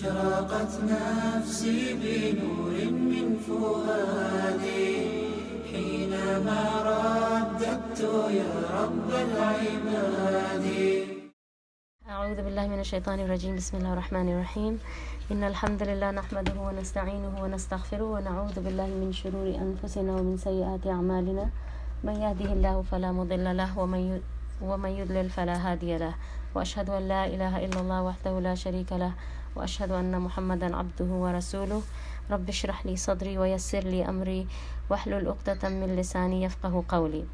أشرقت نفسي بنور من فؤادي حينما رددت يا رب العباد. أعوذ بالله من الشيطان الرجيم. بسم الله الرحمن الرحيم. إن الحمد لله نحمده ونستعينه ونستغفره ونعوذ بالله من شرور أنفسنا ومن سيئات أعمالنا من يهده الله فلا مضل له ومن يضلل فلا هادي له وأشهد أن لا إله إلا الله وحده لا شريك له وأشهد أن محمدا عبده ورسوله. رب اشرح لي صدري ويسر لي أمري واحلل عقدة من لساني يفقه قولي.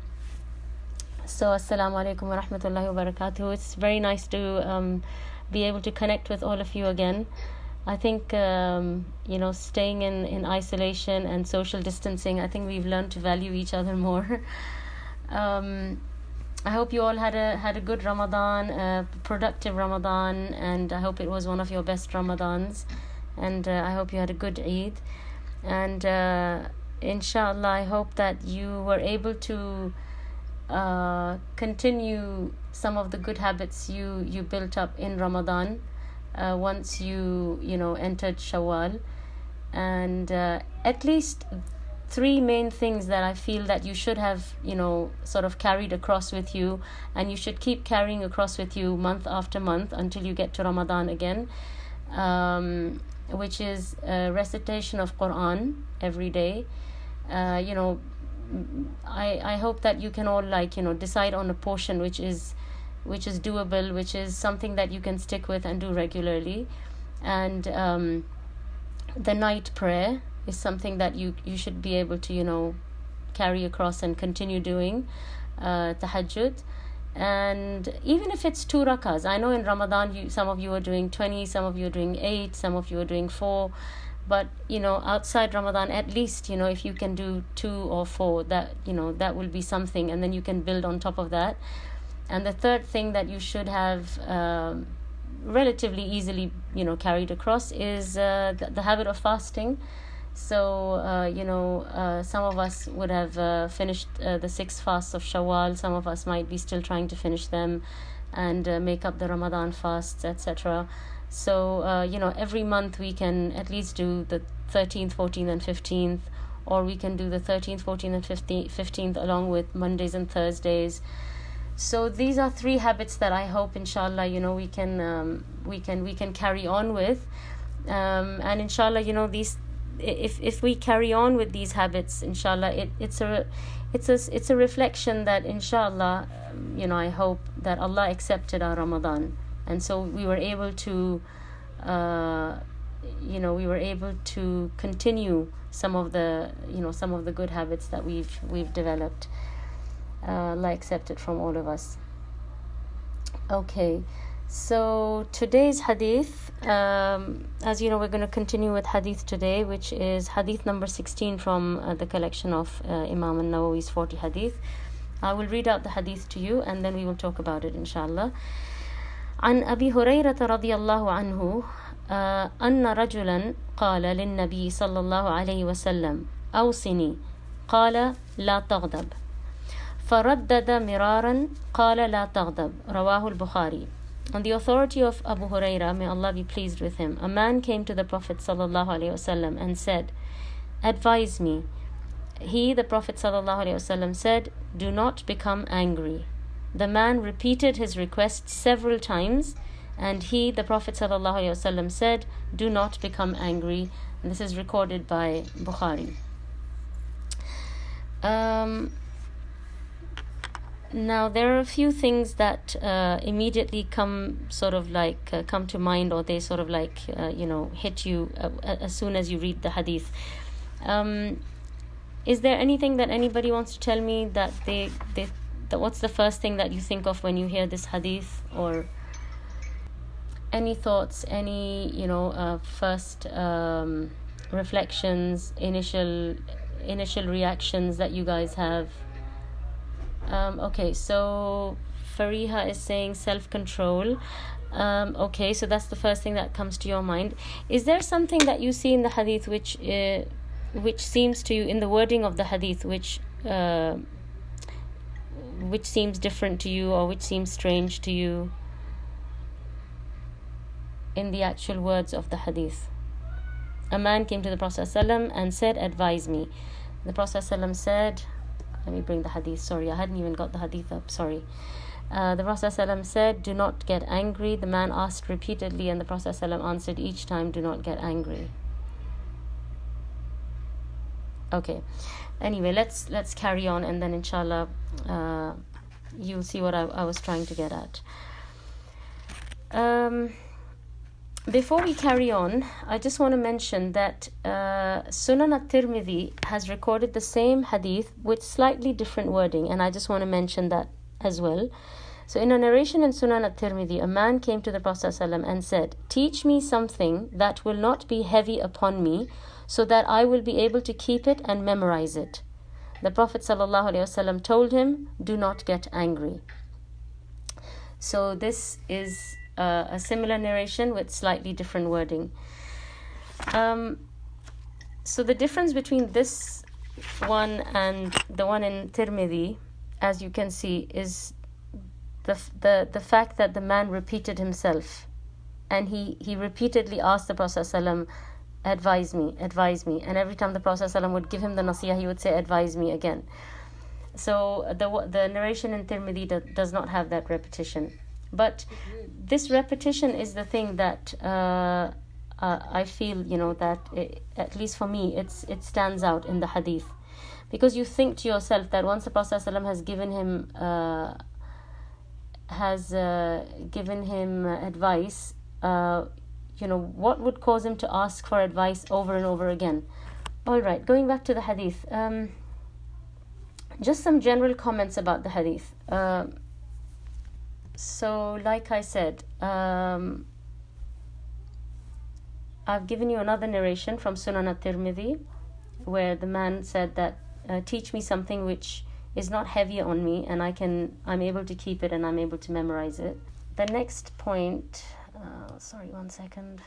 So assalamu alaikum wa rahmatullahi wa barakatuh. It's very nice to be able to connect with all of you again. I think staying in isolation and social distancing, I think we've learned to value each other more. I hope you all had a good Ramadan, a productive Ramadan, and I hope it was one of your best Ramadans, and I hope you had a good Eid, and inshallah I hope that you were able to continue some of the good habits you built up in Ramadan once you entered Shawwal, and at least three main things that I feel that you should have sort of carried across with you, and you should keep carrying across with you month after month until you get to Ramadan again, which is recitation of Quran every day. I hope that you can all decide on a portion which is doable, which is something that you can stick with and do regularly. And the night prayer is something that you should be able to carry across and continue doing, tahajjud. And even if it's 2 rakahs, I know in Ramadan some of you are doing 20, some of you are doing 8, some of you are doing 4, but outside Ramadan, at least if you can do 2 or 4, that that will be something, and then you can build on top of that. And the third thing that you should have relatively easily carried across is the habit of fasting. So some of us would have finished the 6 fasts of Shawwal, some of us might be still trying to finish them and make up the Ramadan fasts, etc. So every month we can at least do the 13th, 14th and 15th, or we can do the 13th, 14th and 15th along with Mondays and Thursdays. So these are 3 habits that I hope inshallah we can carry on with, and inshallah these, if we carry on with these habits, inshallah it's a reflection that inshallah I hope that Allah accepted our Ramadan, and so we were able to continue some of the good habits that we've developed. Allah accept it from all of us. Okay, so today's hadith, as you know, we're going to continue with hadith today, which is hadith number 16 from the collection of Imam and Nawawi's 40 hadith. I will read out the hadith to you and then we will talk about it inshallah. عن أبي هريرة رضي الله عنه أن رجلا قال للنبي صلى الله عليه وسلم أوصني قال لا تغضب فردد مرارا قال لا تغضب رواه البخاري. On the authority of Abu Huraira, may Allah be pleased with him, a man came to the Prophet sallallahu alaihi wasallam and said, advise me. He, the Prophet sallallahu alaihi wasallam, said, do not become angry. The man repeated his request several times, and he, the Prophet sallallahu alaihi wasallam, said, do not become angry. And this is recorded by Bukhari. Now there are a few things that immediately come to mind, or they sort of hit you as soon as you read the hadith. Is there anything that anybody wants to tell me that that what's the first thing that you think of when you hear this hadith, or any thoughts, any first reflections, initial reactions that you guys have? Okay, so Fariha is saying self-control. Okay, so that's the first thing that comes to your mind. Is there something that you see in the hadith which seems to you, in the wording of the hadith, which seems different to you, or which seems strange to you? in the actual words of the hadith. A man came to the Prophet ﷺ and said, advise me. The Prophet ﷺ said, let me bring the hadith, sorry, I hadn't even got the hadith up, sorry. The Prophet ﷺ said, do not get angry. The man asked repeatedly, and the Prophet ﷺ answered each time, do not get angry. Okay, anyway, let's carry on, and then inshallah you'll see what I was trying to get at. Before we carry on, I just want to mention that Sunan at-Tirmidhi has recorded the same hadith with slightly different wording, and I just want to mention that as well. So in a narration in Sunan at-Tirmidhi, a man came to the Prophet ﷺ and said, teach me something that will not be heavy upon me, so that I will be able to keep it and memorize it. The Prophet ﷺ told him, do not get angry. So this is a similar narration with slightly different wording. So the difference between this one and the one in Tirmidhi, as you can see, is the fact that the man repeated himself, and he repeatedly asked the Prophet ﷺ, advise me, and every time the Prophet ﷺ would give him the nasihah, he would say, advise me again. So the narration in Tirmidhi does not have that repetition, but this repetition is the thing that I feel, that at least for me, it stands out in the hadith, because you think to yourself that once the Prophet ﷺ has given him advice, what would cause him to ask for advice over and over again? All right, going back to the hadith, just some general comments about the hadith. So like I said, I've given you another narration from Sunan at-Tirmidhi, where the man said that teach me something which is not heavy on me, and I'm able to keep it and I'm able to memorize it. The next point, sorry, one second.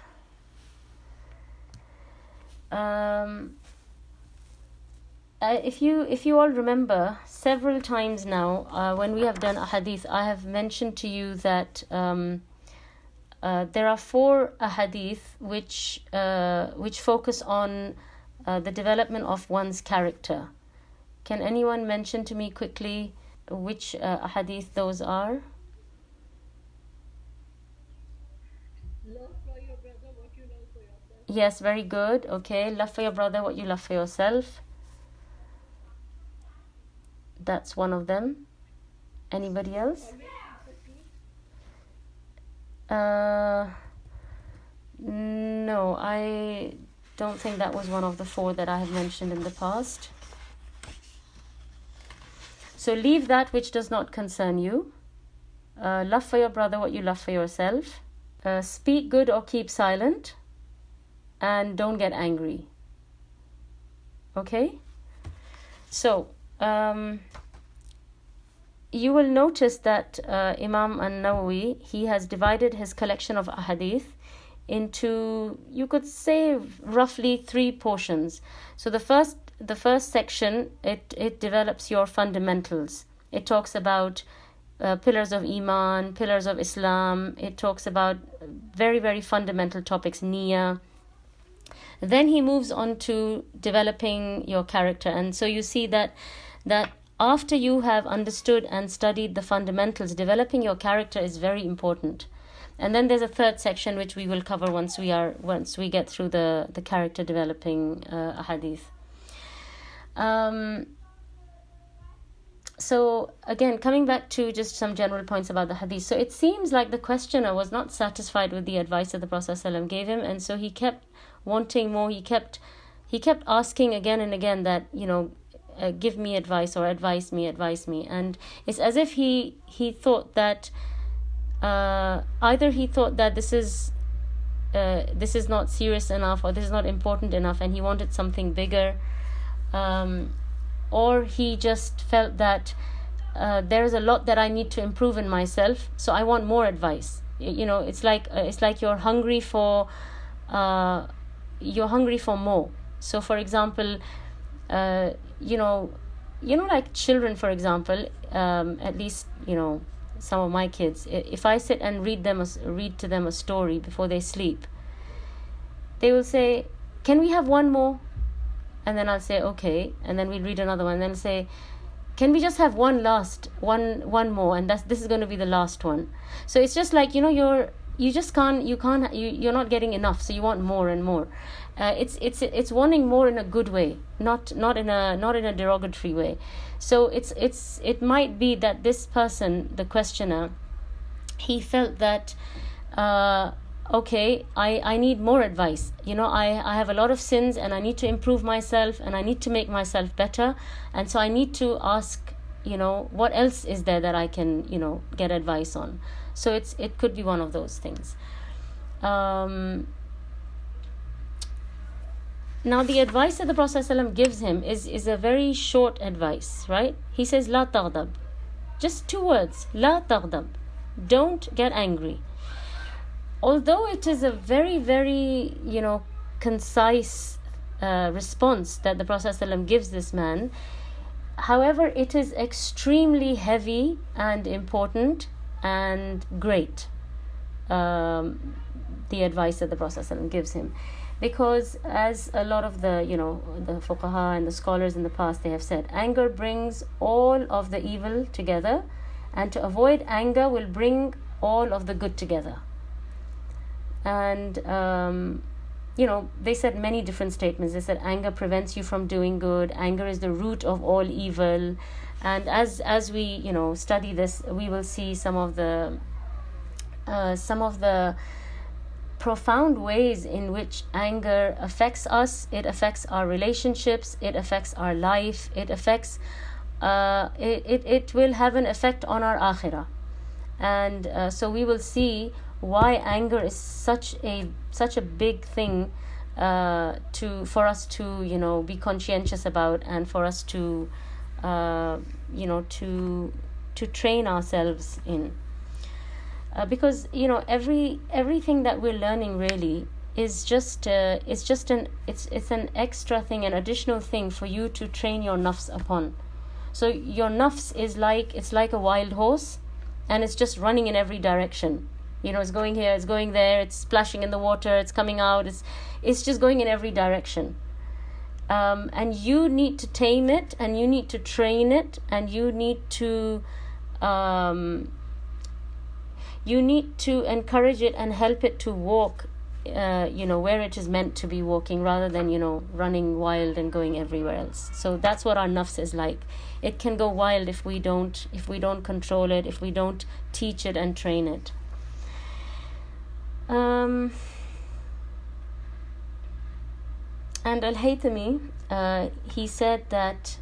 If you all remember, several times now, when we have done a hadith, I have mentioned to you that there are 4 hadith which focus on the development of one's character. Can anyone mention to me quickly which hadith those are? Love for your brother what you love for yourself. Yes, very good. Okay, love for your brother what you love for yourself. That's one of them. Anybody else? No, I don't think that was one of the 4 that I have mentioned in the past. So leave that which does not concern you. Love for your brother what you love for yourself. Speak good or keep silent. And don't get angry. Okay? So, you will notice that Imam Nawawi, he has divided his collection of ahadith into, you could say, roughly 3 portions. So the first section, it develops your fundamentals. It talks about pillars of Iman, pillars of Islam. It talks about very, very fundamental topics, niyyah. Then he moves on to developing your character. And so you see that after you have understood and studied the fundamentals, developing your character is very important. And then there's a 3rd section which we will cover once we get through the character developing ahadith. So again, coming back to just some general points about the hadith. So it seems like the questioner was not satisfied with the advice that the Prophet ﷺ gave him, and so he kept wanting more. He kept asking again and again that, give me advice, or advise me. And it's as if he thought that either he thought that this is not serious enough, or this is not important enough, and he wanted something bigger, or he just felt that there is a lot that I need to improve in myself, so I want more advice. It's like you're hungry for more. So for example, like children, for example, at least some of my kids, if I sit and read to them a story before they sleep, they will say, "Can we have one more?" And then I'll say, "Okay," and then we'll read another one, and then say, "Can we just have one more, and this is going to be the last one." So it's just like, you're not getting enough, so you want more and more. It's wanting more in a good way, not in a derogatory way. So it might be that this person, the questioner, he felt that okay, I need more advice. I have a lot of sins, and I need to improve myself, and I need to make myself better, and so I need to ask, what else is there that I can, get advice on. So it could be one of those things. Now the advice that the Prophet ﷺ gives him is a very short advice, right? He says, "La taghdab." Just 2 words, "La taghdab." Don't get angry. Although it is a very, very, concise response that the Prophet ﷺ gives this man, however, it is extremely heavy and important and great, the advice that the Prophet ﷺ gives him. Because as a lot of the fuqaha and the scholars in the past, they have said, anger brings all of the evil together, and to avoid anger will bring all of the good together. And they said many different statements. They said anger prevents you from doing good, anger is the root of all evil. And as we study this, we will see some of the profound ways in which anger affects us. It affects our relationships, it affects our life, it affects it will have an effect on our akhirah. And so we will see why anger is such a big thing for us to be conscientious about, and for us to to train ourselves in. Because everything that we're learning really is just an extra thing, an additional thing for you to train your nafs upon. So your nafs is like a wild horse, and it's just running in every direction. It's going here, it's going there, it's splashing in the water, it's coming out, it's just going in every direction. And you need to tame it, and you need to train it, and you need to encourage it and help it to walk where it is meant to be walking, rather than running wild and going everywhere else. So that's what our nafs is like. It can go wild if we don't control it, if we don't teach it and train it. And Al-Haythami, he said that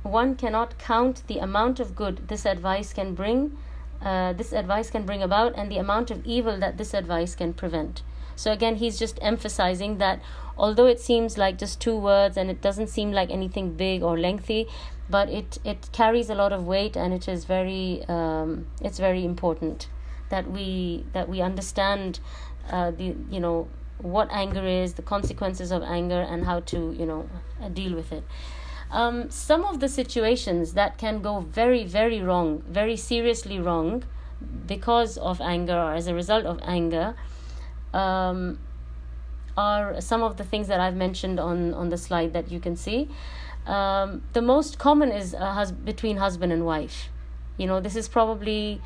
one cannot count the amount of good this advice can bring about, and the amount of evil that this advice can prevent. So again, he's just emphasizing that although it seems like just 2 words, and it doesn't seem like anything big or lengthy, but it carries a lot of weight, and it is it's very important that we understand what anger is, the consequences of anger, and how to deal with it. Some of the situations that can go very, very wrong, very seriously wrong, because of anger or as a result of anger, are some of the things that I've mentioned on the slide that you can see. The most common is between husband and wife. This is probably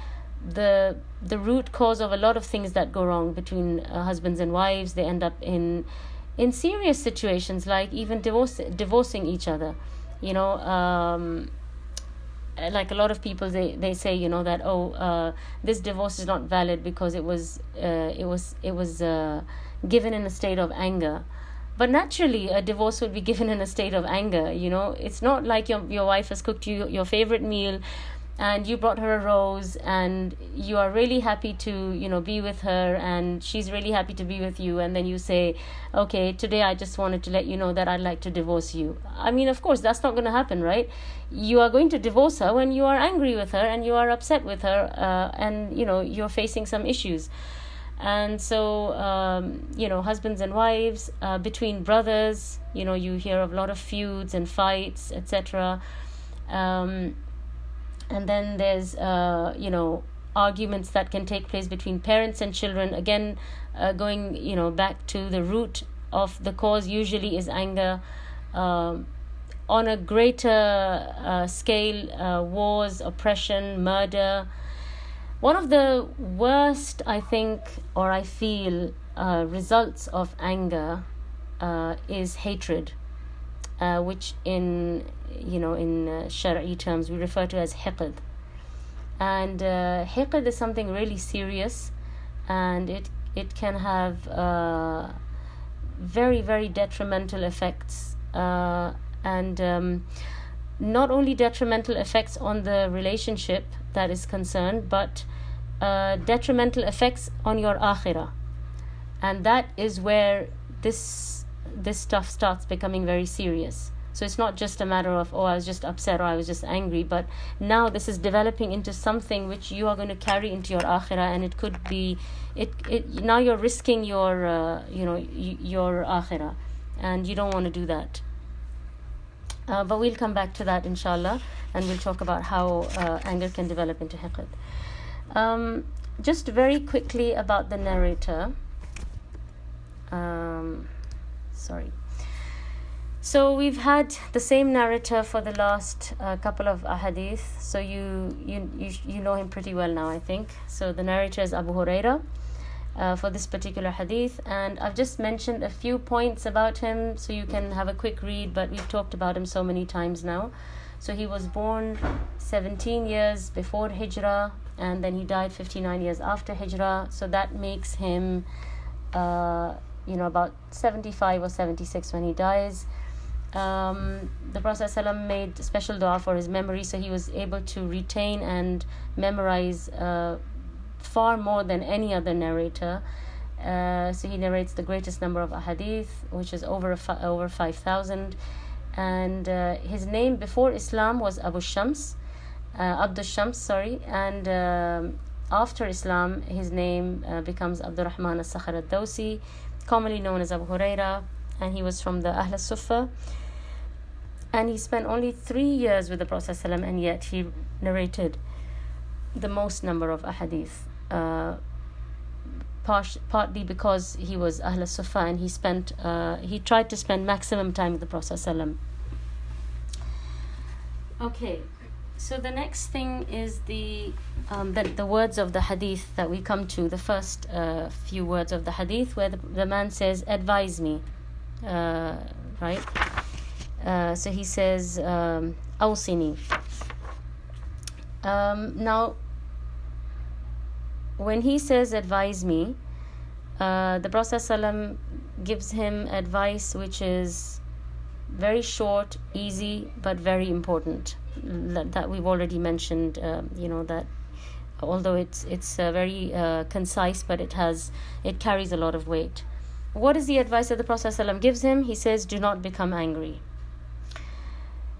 the root cause of a lot of things that go wrong between husbands and wives. They end up in serious situations, like even divorcing each other. Like a lot of people, they say that this divorce is not valid because it was given in a state of anger. But naturally, a divorce would be given in a state of anger. It's not like your wife has cooked you your favorite meal, and you brought her a rose, and you are really happy to be with her, and she's really happy to be with you, and then you say, okay, today I just wanted to let you know that I'd like to divorce you. I mean, of course that's not going to happen, right? You are going to divorce her when you are angry with her and you are upset with her, and you're facing some issues. And so husbands and wives, between brothers, you hear of a lot of feuds and fights, etc. And then there's arguments that can take place between parents and children. Again, going back to the root of the cause usually is anger. On a greater scale, wars, oppression, murder. One of the worst, I think, or I feel, results of anger is hatred, which in Shari'i terms we refer to as hiqd. And hiqd is something really serious, and it can have very, very detrimental effects, and not only detrimental effects on the relationship that is concerned, but detrimental effects on your akhirah. And that is where this stuff starts becoming very serious. So it's not just a matter of, I was just upset or I was just angry, but now this is developing into something which you are going to carry into your akhirah, and it could be now you're risking your your akhirah, and you don't want to do that. But we'll come back to that inshallah, and we'll talk about how anger can develop into hiqd. Just very quickly about the narrator. Sorry. So we've had the same narrator for the last couple of ahadith. So you know him pretty well now, I think. So the narrator is Abu Huraira for this particular hadith, and I've just mentioned a few points about him so you can have a quick read, but we've talked about him so many times now. So he was born 17 years before Hijrah, and then he died 59 years after Hijrah. So that makes him about 75 or 76 when he dies. The Prophet ﷺ made special dua for his memory, so he was able to retain and memorize far more than any other narrator. So he narrates the greatest number of ahadith, which is over 5,000. And his name before Islam was Abdul Shams, and after Islam his name becomes Abdurrahman al-Sakhar al-Dawsi, commonly known as Abu Huraira, and he was from the Ahl al-Sufa, and he spent only 3 years with the Prophet ﷺ, and yet he narrated the most number of ahadith, partly because he was Ahl al-Sufa, and he tried to spend maximum time with the Prophet ﷺ. Okay, so the next thing is the words of the hadith that we come to, the first few words of the hadith, where the man says, advise me, right? So he says, awsini. Now, when he says advise me, the Prophet ﷺ gives him advice which is very short, easy, but very important. That we've already mentioned, that although it's very concise, but it carries a lot of weight. What is the advice that the Prophet ﷺ gives him? He says, do not become angry.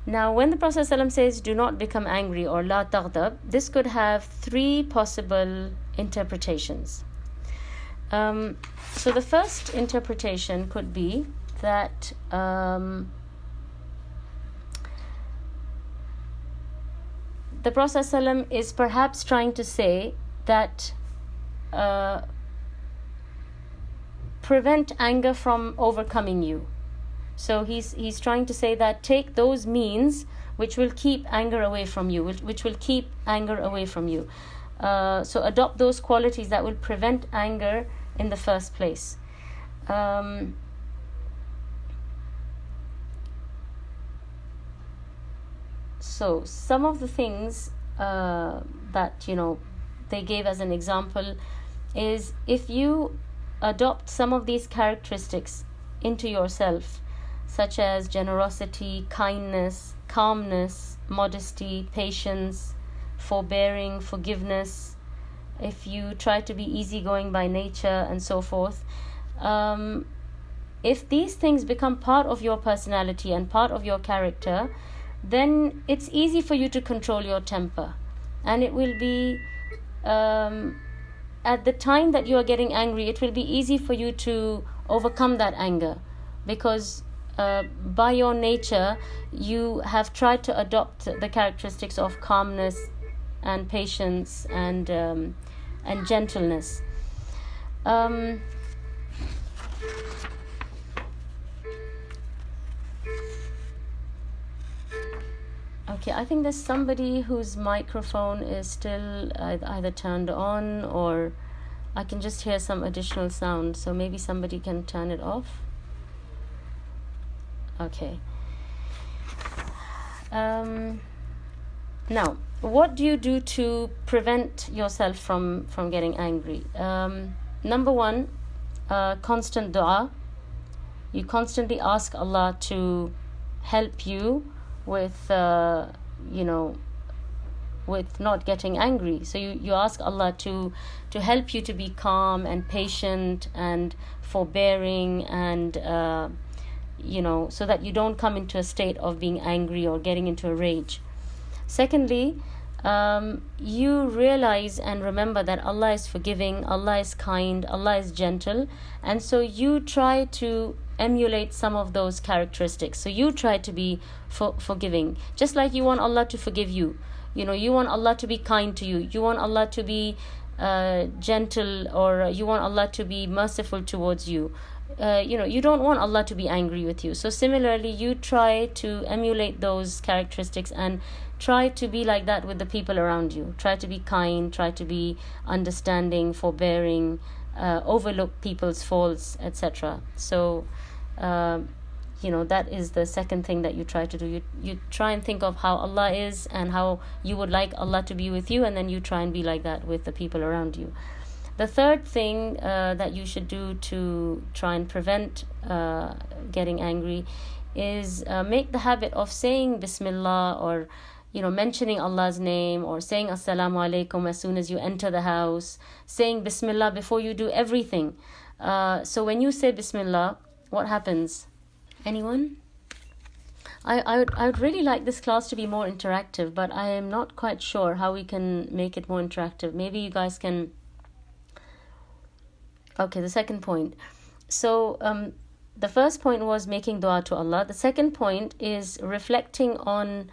Now, when the Prophet ﷺ says, do not become angry, or la taghdab, this could have 3 possible interpretations. So the first interpretation could be that the Prophet ﷺ is perhaps trying to say that prevent anger from overcoming you. So he's trying to say that take those means which will keep anger away from you, which will keep anger away from you. So adopt those qualities that will prevent anger in the first place. So some of the things that they gave as an example is, if you adopt some of these characteristics into yourself, such as generosity, kindness, calmness, modesty, patience, forbearing, forgiveness, if you try to be easygoing by nature and so forth, if these things become part of your personality and part of your character, then it's easy for you to control your temper, and it will be at the time that you are getting angry, it will be easy for you to overcome that anger, because by your nature you have tried to adopt the characteristics of calmness and patience and gentleness. Okay, I think there's somebody whose microphone is still either turned on, or I can just hear some additional sound. So maybe somebody can turn it off. Okay. Now, what do you do to prevent yourself from getting angry? Number one, constant dua. You constantly ask Allah to help you with with not getting angry. So you ask Allah to help you to be calm and patient and forbearing, and so that you don't come into a state of being angry or getting into a rage. Secondly, you realize and remember that Allah is forgiving, Allah is kind, Allah is gentle, and so you try to emulate some of those characteristics. So you try to be forgiving, just like you want Allah to forgive you. You want Allah to be kind to you. You want Allah to be gentle, or you want Allah to be merciful towards you. You don't want Allah to be angry with you. So similarly, you try to emulate those characteristics and try to be like that with the people around you. Try to be kind, try to be understanding, forbearing, overlook people's faults, etc. So that is the second thing that you try to do. You try and think of how Allah is and how you would like Allah to be with you, and then you try and be like that with the people around you. The third thing that you should do to try and prevent getting angry is make the habit of saying Bismillah, or mentioning Allah's name, or saying Assalamu alaikum as soon as you enter the house, saying Bismillah before you do everything. So when you say Bismillah, what happens? Anyone? I would really like this class to be more interactive, but I am not quite sure how we can make it more interactive. Maybe you guys can... Okay, the second point. So the first point was making dua to Allah. The second point is reflecting on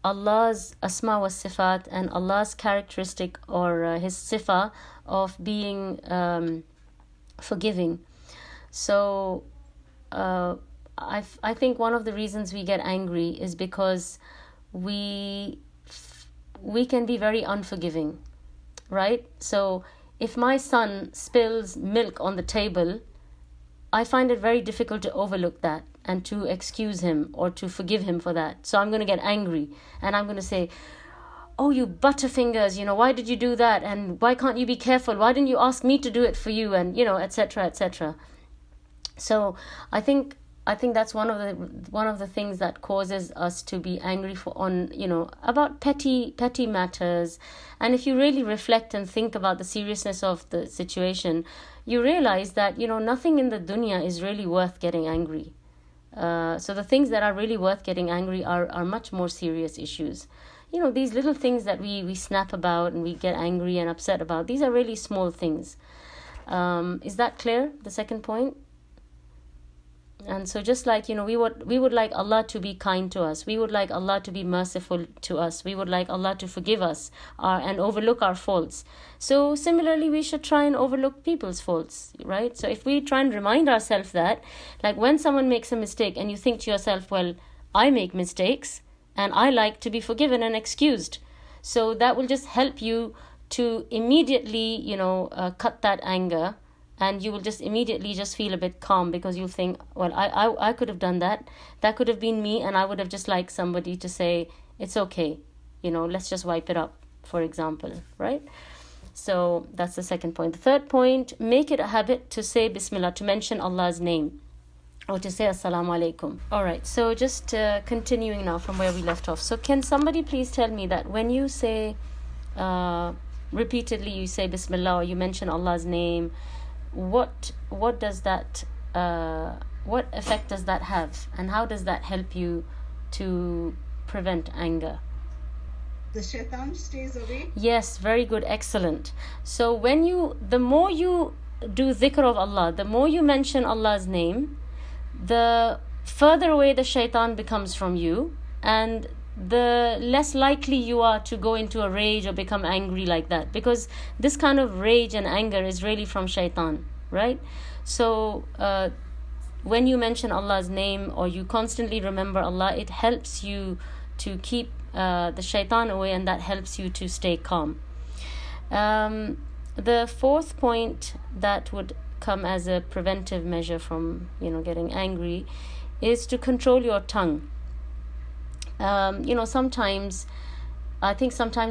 Allah's asma wa sifat and Allah's characteristic, or his sifa of being forgiving. So I think one of the reasons we get angry is because we can be very unforgiving, right? So if my son spills milk on the table, I find it very difficult to overlook that and to excuse him or to forgive him for that. So I'm going to get angry and I'm going to say, oh, you butterfingers, why did you do that? And why can't you be careful? Why didn't you ask me to do it for you? And, etc., etc. So I think that's one of the things that causes us to be angry about petty matters. And if you really reflect and think about the seriousness of the situation, you realize that nothing in the dunya is really worth getting angry. So the things that are really worth getting angry are much more serious issues. These little things that we snap about and we get angry and upset about, these are really small things. Is that clear? The second point? And so just like, we would like Allah to be kind to us. We would like Allah to be merciful to us. We would like Allah to forgive us and overlook our faults. So similarly, we should try and overlook people's faults, right? So if we try and remind ourselves that, like when someone makes a mistake and you think to yourself, well, I make mistakes and I like to be forgiven and excused. So that will just help you to immediately, cut that anger. And you will just immediately just feel a bit calm, because you'll think, well, I could have done that. That could have been me, and I would have just liked somebody to say, it's okay, let's just wipe it up, for example, right? So that's the second point. The third point, make it a habit to say Bismillah, to mention Allah's name, or to say Assalamu alaikum. All right, so just continuing now from where we left off. So can somebody please tell me that when you say, repeatedly you say Bismillah, or you mention Allah's name, what does that what effect does that have, and how does that help you to prevent anger? The shaitan stays away? Yes, very good, excellent. So the more you do dhikr of Allah, the more you mention Allah's name, the further away the shaitan becomes from you, and the less likely you are to go into a rage or become angry like that, because this kind of rage and anger is really from shaitan, right? So when you mention Allah's name or you constantly remember Allah, it helps you to keep the shaitan away, and that helps you to stay calm. The fourth point that would come as a preventive measure from getting angry is to control your tongue. Sometimes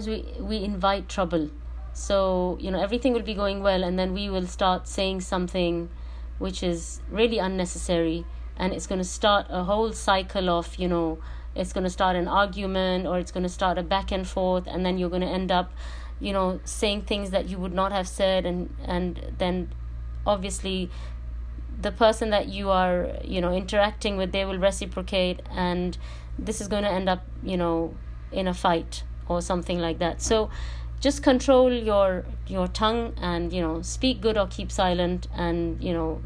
we invite trouble. So everything will be going well, and then we will start saying something which is really unnecessary, and it's going to start a whole cycle of it's going to start an argument, or it's going to start a back and forth, and then you're going to end up saying things that you would not have said, and then obviously the person that you are interacting with, they will reciprocate, and this is going to end up in a fight or something like that. So just control your tongue, and speak good or keep silent, and you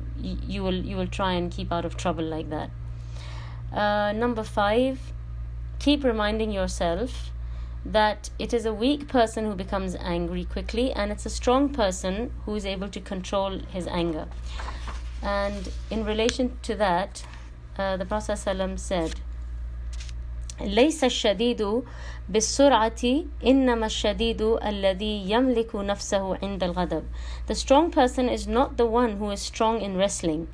will try and keep out of trouble like that. Number 5, keep reminding yourself that it is a weak person who becomes angry quickly, and it's a strong person who is able to control his anger. And in relation to that, the Prophet ﷺ said, ليس الشديد بالسرعة إنما الشديد الذي يملك نفسه عند الغضب. The strong person is not the one who is strong in wrestling,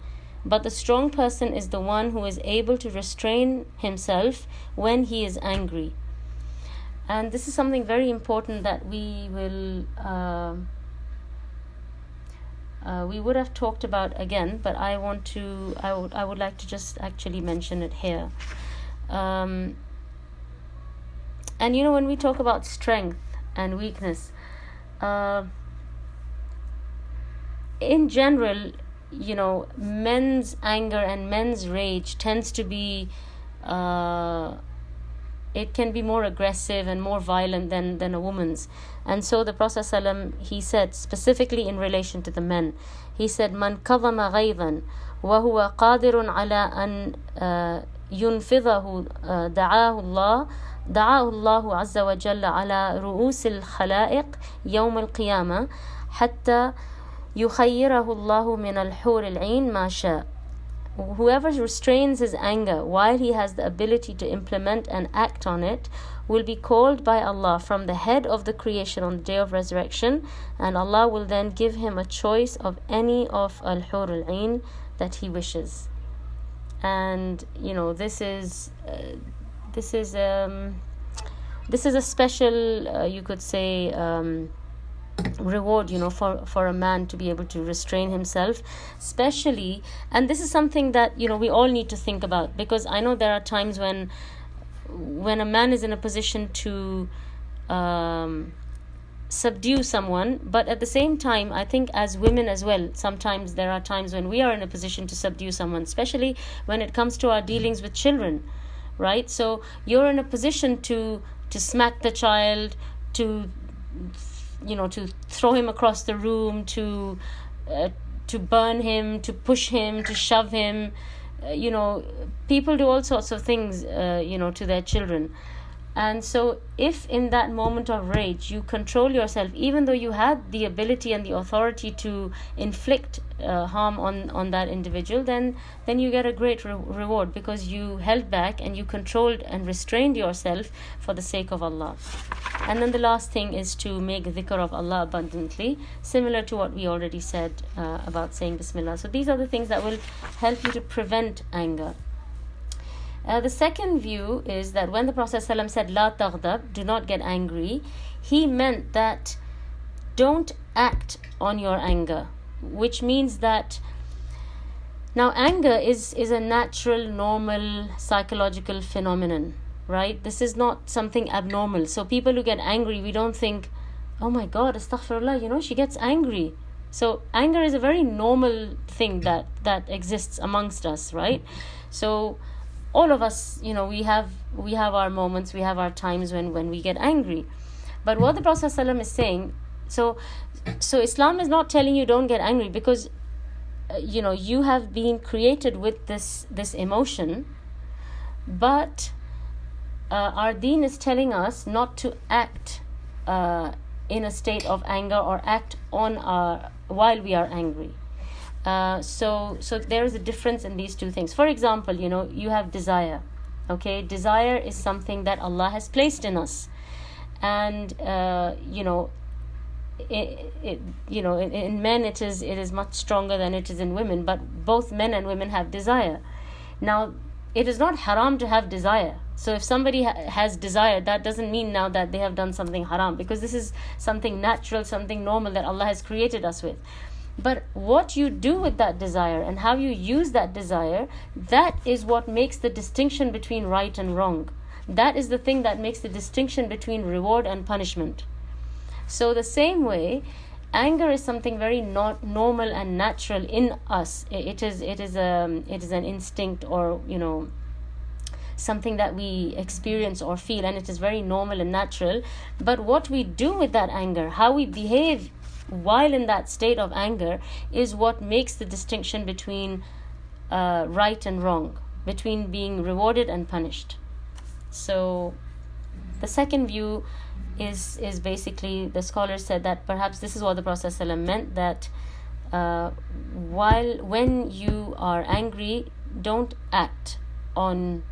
but the strong person is the one who is able to restrain himself when he is angry. And this is something very important that we would have talked about again, but I would like to just actually mention it here. And when we talk about strength and weakness, in general, men's anger and men's rage tends to be it can be more aggressive and more violent than a woman's. And so the Prophet ﷺ, he said, specifically in relation to the men, he said, من كظم غيظا وهو قادر على أن ينفذه دعاه الله عز وجل على رؤوس الخلائق يوم القيامة حتى يخيره الله من الحور العين ما شاء. Whoever restrains his anger while he has the ability to implement and act on it will be called by Allah from the head of the creation on the day of resurrection, and Allah will then give him a choice of any of al-hur al-ain that he wishes. And this is a special you could say reward for a man to be able to restrain himself, especially. And this is something that we all need to think about, because I know there are times when a man is in a position to subdue someone, but at the same time I think as women as well, sometimes there are times when we are in a position to subdue someone, especially when it comes to our dealings with children, right? So you're in a position to smack the child, to throw him across the room, to burn him, to push him, to shove him. People do all sorts of things to their children. And so if in that moment of rage you control yourself, even though you had the ability and the authority to inflict harm on that individual, then you get a great reward, because you held back and you controlled and restrained yourself for the sake of Allah. And then the last thing is to make dhikr of Allah abundantly, similar to what we already said about saying Bismillah. So these are the things that will help you to prevent anger. The second view is that when the Prophet ﷺ said La taghdab, do not get angry, he meant that don't act on your anger, which means that now anger is a natural, normal, psychological phenomenon, right? This is not something abnormal. So people who get angry, we don't think, oh my God, astaghfirullah, she gets angry. So anger is a very normal thing that exists amongst us, right? So all of us, we have our moments, we have our times when we get angry. But what the Prophet ﷺ is saying, so Islam is not telling you don't get angry, because you have been created with this emotion, but our deen is telling us not to act in a state of anger or act on while we are angry. So there is a difference in these two things. For example, you have desire. Okay, desire is something that Allah has placed in us, and in men it is much stronger than it is in women, but both men and women have desire. Now, it is not haram to have desire. So if somebody has desire, that doesn't mean now that they have done something haram, because this is something natural, something normal that Allah has created us with. But what you do with that desire and how you use that desire, that is what makes the distinction between right and wrong. That is the thing that makes the distinction between reward and punishment. So the same way, anger is something very not normal and natural in us. It is an instinct, or something that we experience or feel, and it is very normal and natural. But what we do with that anger, how we behave while in that state of anger, is what makes the distinction between right and wrong, between being rewarded and punished. So the second view is basically, the scholar said that perhaps this is what the Prophet ﷺ meant, that when you are angry, don't act on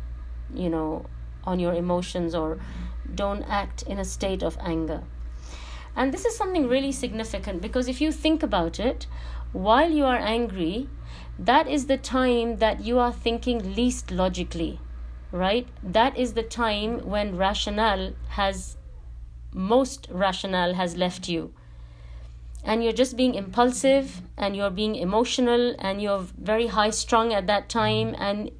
your emotions, or don't act in a state of anger. And this is something really significant, because if you think about it, while you are angry, that is the time that you are thinking least logically, right? That is the time when most rationale has left you, and you're just being impulsive, and you're being emotional, and you're very high strung at that time, and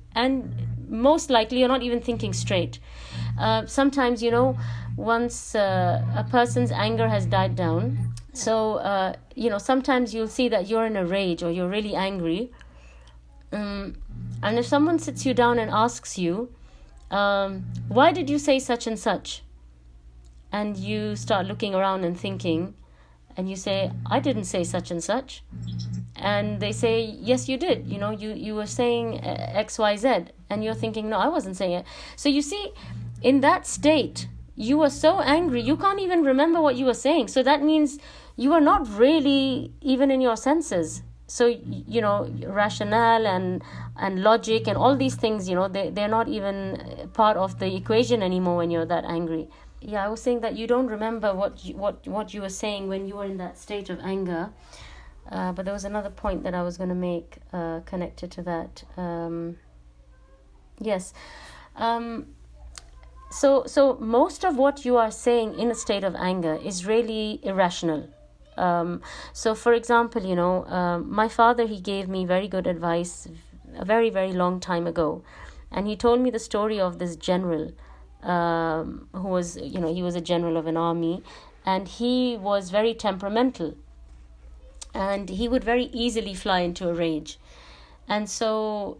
most likely you're not even thinking straight. Sometimes, once a person's anger has died down, so sometimes you'll see that you're in a rage or you're really angry, and if someone sits you down and asks you, why did you say such and such? And you start looking around and thinking, and you say, I didn't say such and such. And they say, yes, you did. You were saying XYZ. And you're thinking, no, I wasn't saying it. So you see, in that state, you were so angry, you can't even remember what you were saying. So that means you are not really even in your senses. So, rationale and logic and all these things, they're not even part of the equation anymore when you're that angry. Yeah, I was saying that you don't remember what you were saying when you were in that state of anger. But there was another point that I was going to make connected to that. Yes. So most of what you are saying in a state of anger is really irrational. So for example, my father, he gave me very good advice a very, very long time ago. And he told me the story of this general who was, he was a general of an army, and he was very temperamental, and he would very easily fly into a rage. And so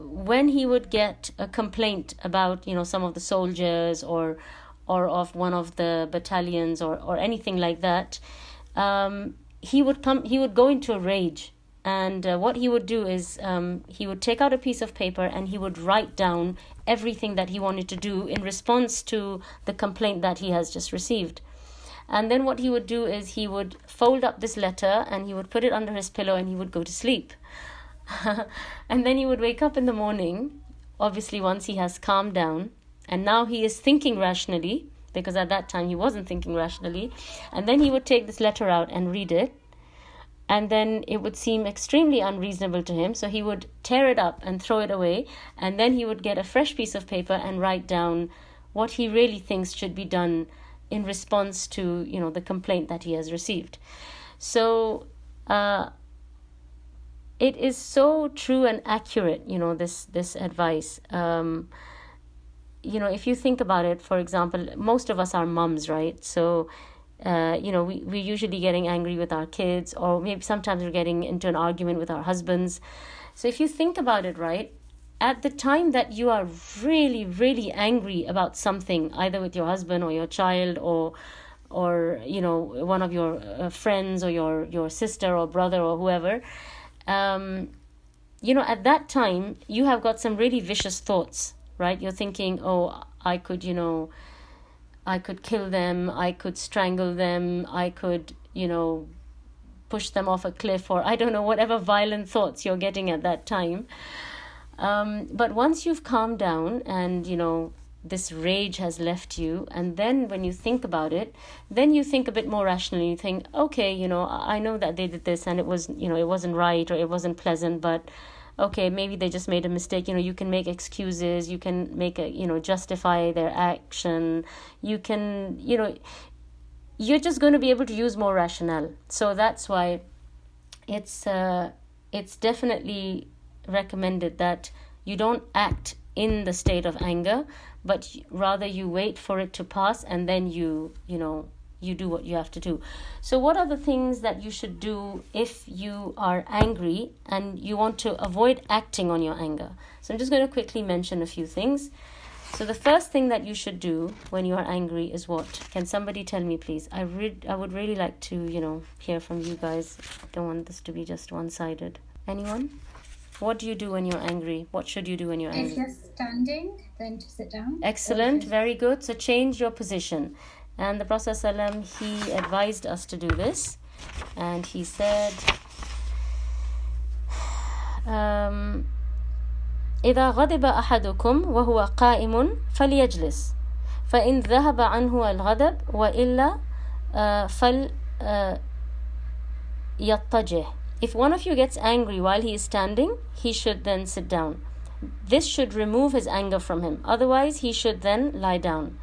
when he would get a complaint about, some of the soldiers or of one of the battalions or anything like that, he would go into a rage. And what he would do is he would take out a piece of paper and he would write down everything that he wanted to do in response to the complaint that he has just received. And then what he would do is he would fold up this letter and he would put it under his pillow and he would go to sleep. And then he would wake up in the morning, obviously once he has calmed down, and now he is thinking rationally, because at that time he wasn't thinking rationally. And then he would take this letter out and read it. And then it would seem extremely unreasonable to him. So he would tear it up and throw it away. And then he would get a fresh piece of paper and write down what he really thinks should be done in response to, the complaint that he has received. So it is so true and accurate, this advice. If you think about it, for example, most of us are mums, right? So we're usually getting angry with our kids, or maybe sometimes we're getting into an argument with our husbands. So if you think about it, right, at the time that you are really, really angry about something, either with your husband or your child or one of your friends or your sister or brother or whoever, at that time you have got some really vicious thoughts, right? You're thinking, oh, I could kill them, I could strangle them, I could, push them off a cliff, or I don't know, whatever violent thoughts you're getting at that time. But once you've calmed down and, this rage has left you, and then when you think about it, then you think a bit more rationally. You think, okay, I know that they did this and it was, it wasn't right or it wasn't pleasant, but okay, maybe they just made a mistake. You can make excuses, you can make justify their action. You can, you're just going to be able to use more rationale. So that's why it's definitely recommended that you don't act in the state of anger, but rather you wait for it to pass, and then you do what you have to do. So what are the things that you should do if you are angry and you want to avoid acting on your anger? So I'm just going to quickly mention a few things. So the first thing that you should do when you are angry is what? Can somebody tell me, please? I would really like to, hear from you guys. I don't want this to be just one-sided. Anyone? What do you do when you're angry? What should you do when you're angry? If you're standing, then to sit down. Excellent, very good. So change your position. And the Prophet ﷺ, he advised us to do this. And he said, إذا غضب أحدكم وهو قائم فليجلس فإن ذهب عنه الغضب وإلا فليضطجع. If one of you gets angry while he is standing, he should then sit down. This should remove his anger from him. Otherwise, he should then lie down.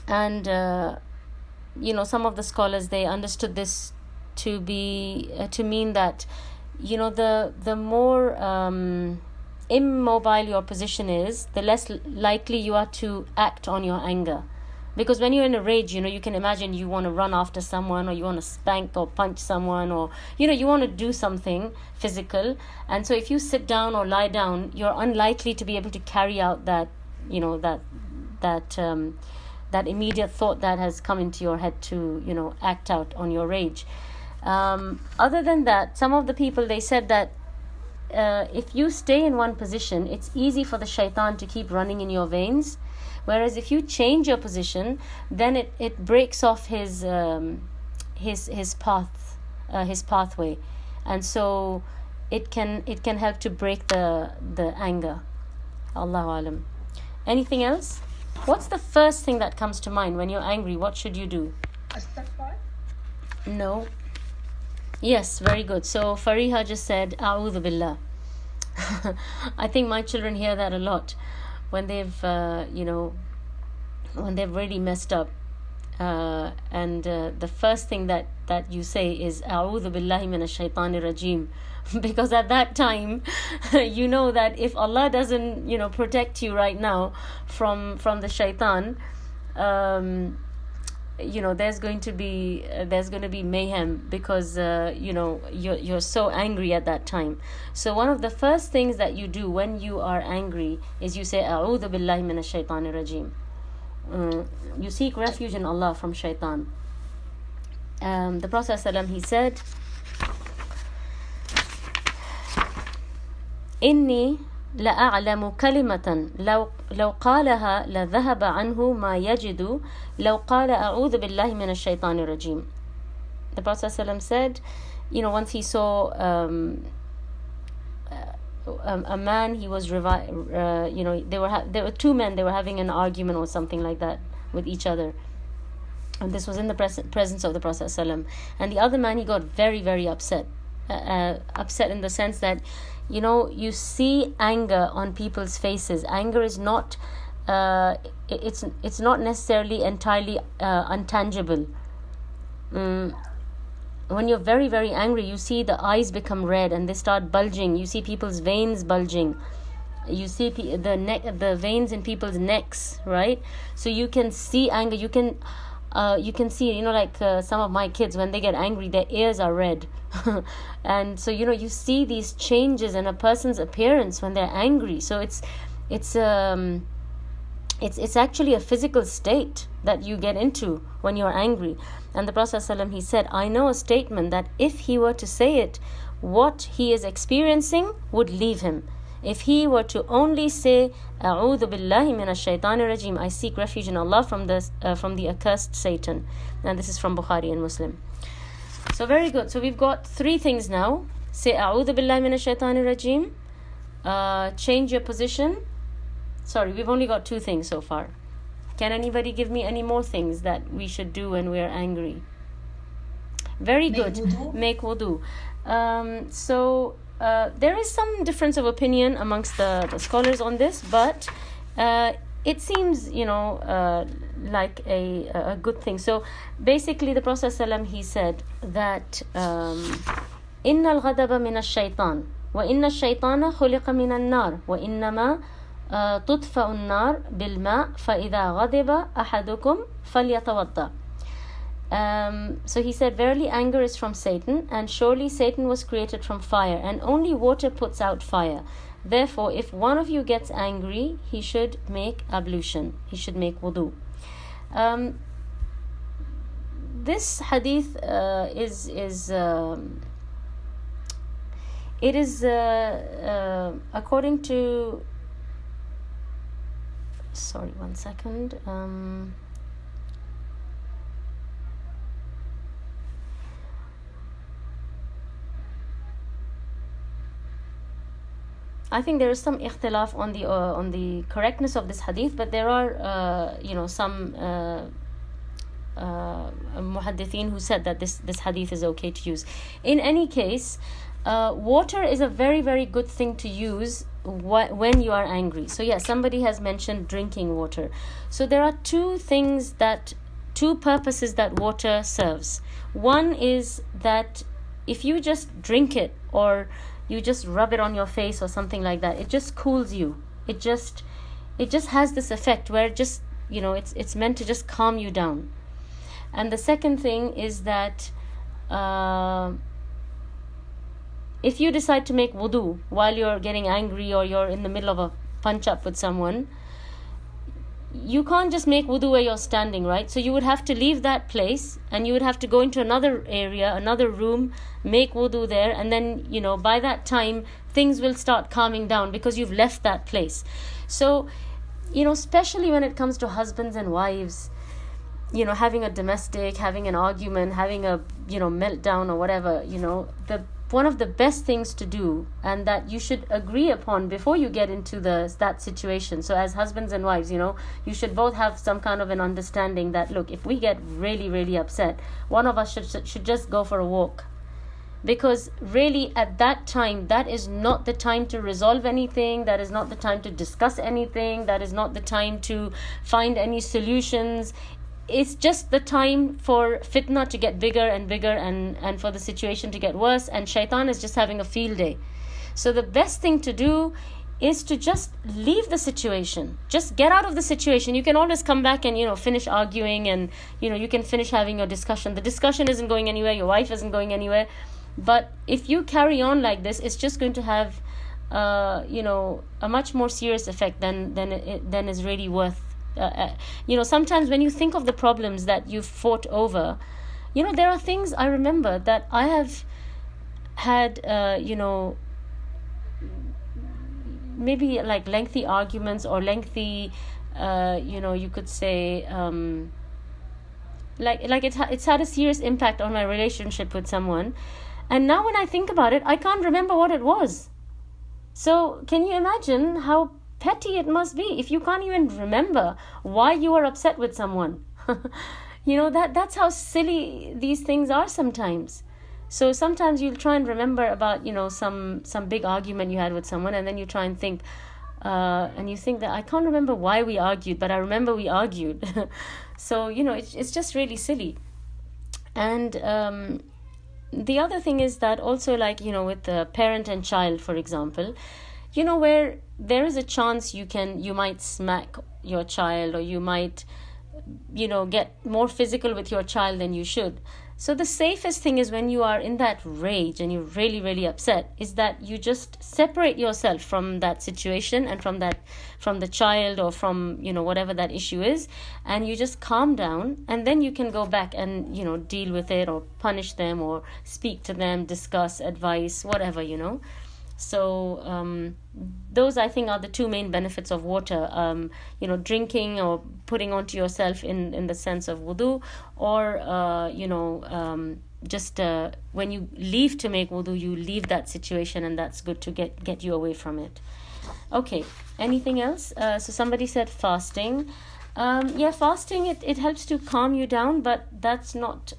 And, some of the scholars, they understood this to mean that, the more immobile your position is, the less likely you are to act on your anger. Because when you're in a rage, you can imagine you want to run after someone, or you want to spank or punch someone, or, you want to do something physical. And so if you sit down or lie down, you're unlikely to be able to carry out that, that immediate thought that has come into your head to, act out on your rage. Other than that, some of the people, they said that if you stay in one position, it's easy for the shaitan to keep running in your veins. Whereas if you change your position, then it breaks off his pathway, and so it can help to break the anger. Allahu alam. Anything else? What's the first thing that comes to mind when you're angry? What should you do? Astaghfar? No. Yes, very good. So Fariha just said, A'udhu Billah. I think my children hear that a lot. When they've, when they've really messed up, and the first thing that you say is "A'udhu billahi minash shaitanir rajim," because at that time, you know that if Allah doesn't, protect you right now from the shaitan, there's going to be mayhem, because you're so angry at that time. So one of the first things that you do when you are angry is you say A'udhu billahi minash shaitanir rajim. You seek refuge in Allah from shaitan. The Prophet ﷺ, he said, إني لأعلم كلمة لو قالها لذهب عنه ما يجد لو قال أعوذ بالله من الشيطان الرجيم. The Prophet ﷺ said, once he saw a man, he was there were two men, they were having an argument or something like that with each other, and this was in the presence of the Prophet ﷺ. And the other man, he got very, very upset in the sense that you see anger on people's faces. Anger is not it's not necessarily entirely untangible. When you're very, very angry, you see the eyes become red and they start bulging. You see people's veins bulging. You see the veins in people's necks, right? So you can see anger. You can see, some of my kids, when they get angry, their ears are red. And so, you see these changes in a person's appearance when they're angry. So it's actually a physical state that you get into when you're angry. And the Prophet ﷺ, he said, I know a statement that if he were to say it, what he is experiencing would leave him. if he were to only say أعوذ بالله من الشيطان الرجيم, I seek refuge in Allah from the accursed Satan. And this is from Bukhari and Muslim. So very good. So we've got 3 things now. Say أعوذ بالله من الشيطان الرجيم. Change your position. Sorry, we've only got 2 things so far. Can anybody give me any more things that we should do when we're angry? Very good. Make wudu. So there is some difference of opinion amongst the scholars on this, but it seems, like a good thing. So basically the Prophet ﷺ, he said that إن الغضب من الشيطان وإن الشيطان خلق من النار وإنما تطفأ النار بالماء فإذا غضب أحدكم فليتوضأ. So he said, verily anger is from Satan, and surely Satan was created from fire, and only water puts out fire. Therefore, if one of you gets angry, he should make ablution. He should make wudu. This hadith is according to. Sorry, one second. I think there is some ikhtilaf on the correctness of this hadith, but there are some muhaddithin who said that this hadith is okay to use. In any case, water is a very, very good thing to use when you are angry. So yes, somebody has mentioned drinking water. So there are 2 purposes that water serves. One is that if you just drink it, or you just rub it on your face or something like that, it just cools you. It just has this effect where it just, it's meant to just calm you down. And the second thing is that if you decide to make wudu while you're getting angry or you're in the middle of a punch up with someone, you can't just make wudu where you're standing, right? So you would have to leave that place and you would have to go into another area, another room, make wudu there, and then, by that time things will start calming down because you've left that place. So, especially when it comes to husbands and wives, having a domestic, having an argument, having a, meltdown or whatever, one of the best things to do, and that you should agree upon before you get into that situation. So as husbands and wives, you should both have some kind of an understanding that, look, if we get really, really upset, one of us should just go for a walk. Because really at that time, that is not the time to resolve anything, that is not the time to discuss anything, that is not the time to find any solutions. It's just the time for fitna to get bigger and bigger, and for the situation to get worse, and shaitan is just having a field day. So the best thing to do is to just leave the situation. Just get out of the situation. You can always come back and finish arguing, and you can finish having your discussion. The discussion isn't going anywhere, your wife isn't going anywhere. But if you carry on like this, it's just going to have a much more serious effect than is really worth. Sometimes when you think of the problems that you've fought over, there are things I remember that I have had, maybe like lengthy arguments or lengthy, you could say, like it's had a serious impact on my relationship with someone. And now when I think about it, I can't remember what it was. So can you imagine how petty it must be if you can't even remember why you were upset with someone? That's how silly these things are sometimes. So sometimes you'll try and remember about some big argument you had with someone, and then you try and think and you think that I can't remember why we argued, but I remember we argued. So it's just really silly. And the other thing is that also, like with the parent and child, for example, where there is a chance you might smack your child, or you might get more physical with your child than you should. So the safest thing is, when you are in that rage and you're really, really upset, is that you just separate yourself from that situation and from the child, or from whatever that issue is, and you just calm down, and then you can go back and deal with it, or punish them, or speak to them, discuss, advice, whatever. So those, I think, are the two main benefits of water. Drinking or putting onto yourself in the sense of wudu, or just when you leave to make wudu, you leave that situation, and that's good to get you away from it. Okay, anything else? So somebody said fasting. Fasting, it helps to calm you down, but that's not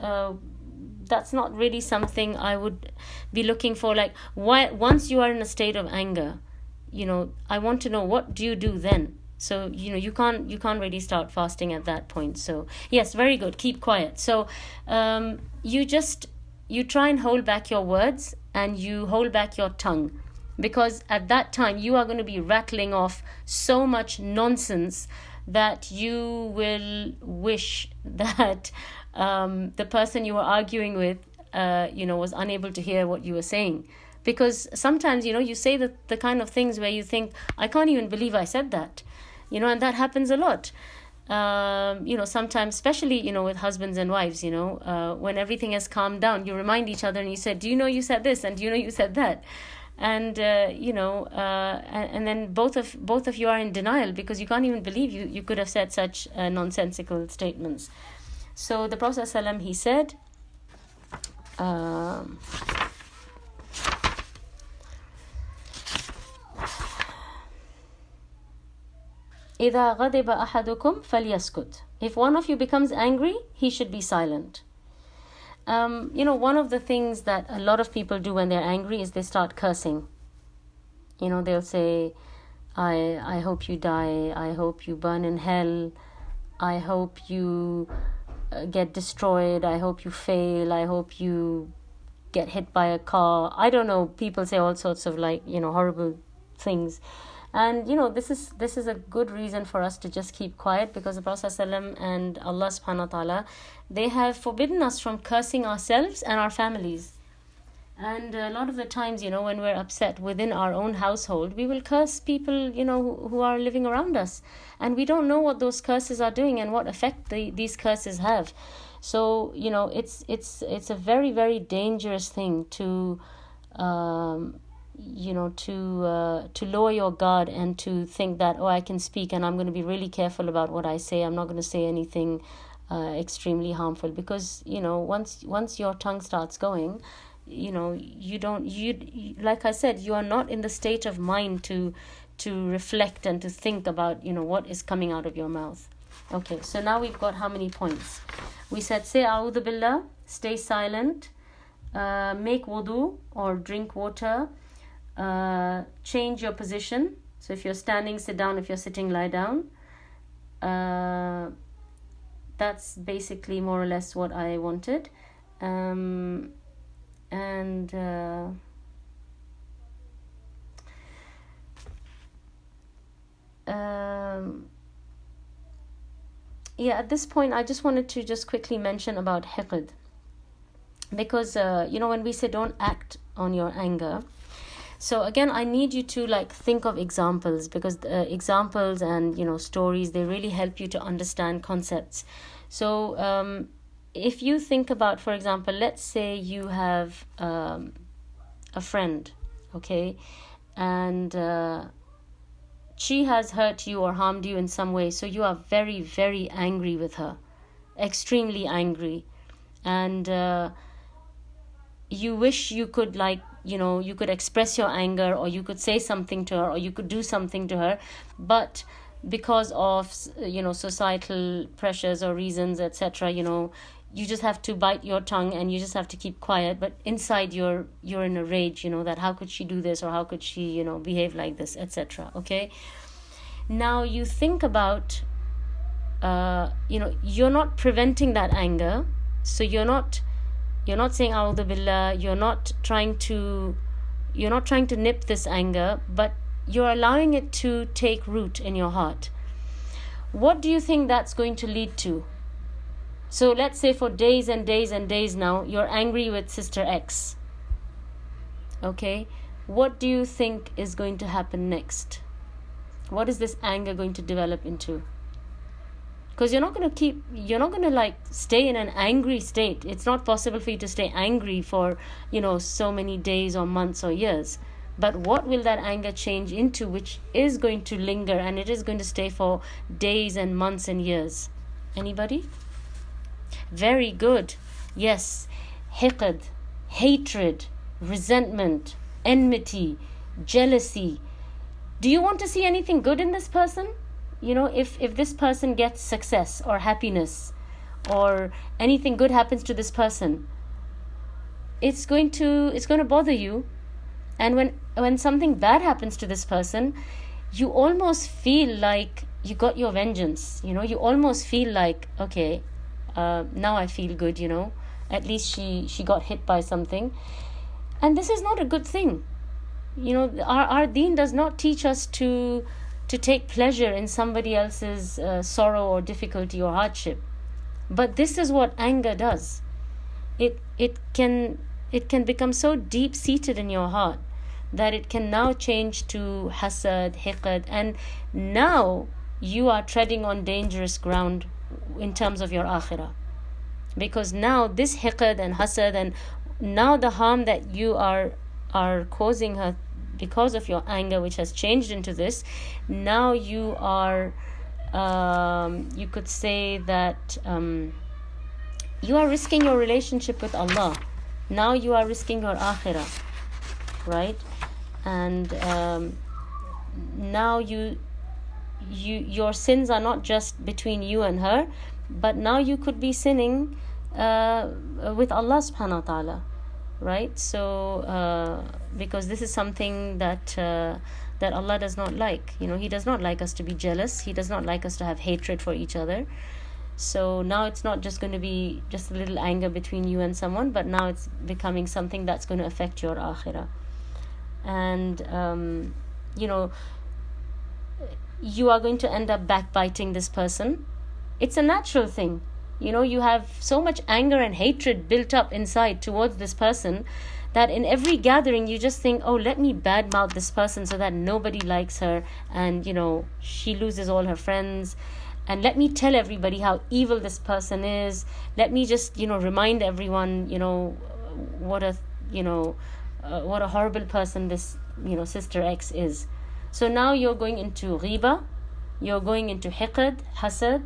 really something I would be looking for. Like, why, once you are in a state of anger, I want to know, what do you do then? So you can't really start fasting at that point. So yes, very good, keep quiet. So you try and hold back your words, and you hold back your tongue, because at that time you are going to be rattling off so much nonsense that you will wish that the person you were arguing with was unable to hear what you were saying. Because sometimes you say the kind of things where you think, I can't even believe I said that, and that happens a lot. Sometimes, especially with husbands and wives, when everything has calmed down, you remind each other and you said, do you know you said this, and do you know you said that? And and then both of you are in denial, because you can't even believe you could have said such nonsensical statements. So the Prophet ﷺ, he said, إِذَا غَضِبَ أَحَدُكُمْ فَلْيَسْكُتْ. If one of you becomes angry, he should be silent. One of the things that a lot of people do when they're angry is they start cursing. They'll say, I hope you die, I hope you burn in hell, I hope you get destroyed, I hope you fail, I hope you get hit by a car. I don't know, people say all sorts of horrible things. And this is a good reason for us to just keep quiet, because the Prophet ﷺ and Allah subhanahu wa ta'ala, they have forbidden us from cursing ourselves and our families. And a lot of the times, when we're upset within our own household, we will curse people, who are living around us. And we don't know what those curses are doing and what effect these curses have. So, it's a very, very dangerous thing to lower your guard and to think that, I can speak and I'm going to be really careful about what I say. I'm not going to say anything extremely harmful, because once your tongue starts going, like I said, you are not in the state of mind to reflect and to think about what is coming out of your mouth. Okay, so now we've got how many points? We said, say a'udhu billah, stay silent, make wudu or drink water, change your position. So if you're standing, sit down. If you're sitting, lie down. That's basically more or less what I wanted. At this point, I just wanted to just quickly mention about hiqd, because when we say don't act on your anger, so again, I need you to think of examples, because examples and stories, they really help you to understand concepts. So if you think about, for example, let's say you have a friend, okay, and she has hurt you or harmed you in some way, so you are very, very angry with her, extremely angry, and you wish you could you could express your anger, or you could say something to her, or you could do something to her, but because of societal pressures or reasons, etc., you just have to bite your tongue and you just have to keep quiet, but inside you're in a rage, that how could she do this, or how could she behave like this, etc. Okay, now you think about you're not preventing that anger, so you're not saying a'udhu billah, you're not trying to nip this anger, but you're allowing it to take root in your heart. What do you think that's going to lead to? So let's say for days and days and days now, you're angry with Sister X. Okay? What do you think is going to happen next? What is this anger going to develop into? Because you're not going to stay in an angry state. It's not possible for you to stay angry for, so many days or months or years. But what will that anger change into, which is going to linger and it is going to stay for days and months and years? Anybody? Very good. Yes. Hiqd, hatred, resentment, enmity, jealousy. Do you want to see anything good in this person? If this person gets success or happiness or anything good happens to this person, it's going to bother you. And when something bad happens to this person, you almost feel like you got your vengeance. You almost feel like, okay, now I feel good, at least she got hit by something. And this is not a good thing. Our deen does not teach us to take pleasure in somebody else's sorrow or difficulty or hardship. But this is what anger does. It can become so deep-seated in your heart that it can now change to hasad, hiqad, and now you are treading on dangerous ground in terms of your akhirah. Because now this hiqad and hasad, and now the harm that you are causing her because of your anger, which has changed into this, now you are, you could say that you are risking your relationship with Allah. Now you are risking your akhirah, right? And now your sins are not just between you and her, but now you could be sinning with Allah subhanahu wa ta'ala, right? So because this is something that Allah does not like. He does not like us to be jealous. He does not like us to have hatred for each other. So now it's not just going to be just a little anger between you and someone, but now it's becoming something that's going to affect your akhirah. And you are going to end up backbiting this person. It's a natural thing. You have so much anger and hatred built up inside towards this person that in every gathering you just think, oh, let me badmouth this person so that nobody likes her and she loses all her friends, and let me tell everybody how evil this person is. Let me just remind everyone what a horrible person this sister X is. So now you're going into ghiba, you're going into hiqd, hasad.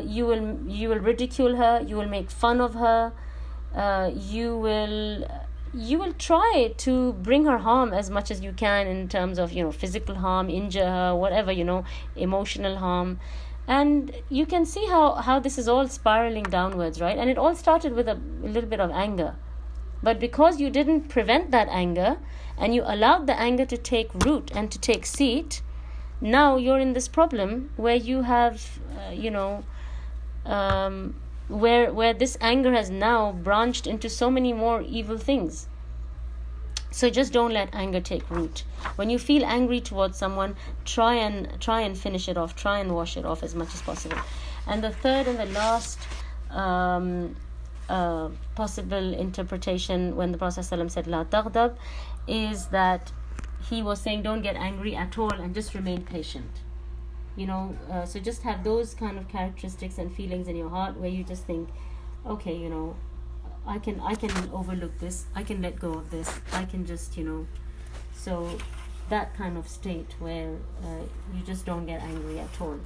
You will ridicule her, you will make fun of her, you will try to bring her harm as much as you can in terms of physical harm, injure her, whatever, emotional harm. And you can see how this is all spiraling downwards, right? And it all started with a little bit of anger, but because you didn't prevent that anger and you allowed the anger to take root and to take seat, now you're in this problem where you have where this anger has now branched into so many more evil things. So just don't let anger take root. When you feel angry towards someone, try and finish it off, try and wash it off as much as possible. And the third and the last possible interpretation when the Prophet ﷺ said la taghdab is that he was saying don't get angry at all and just remain patient. So just have those kind of characteristics and feelings in your heart where you just think, okay, I can overlook this, I can let go of this, I can just so that kind of state where you just don't get angry at all.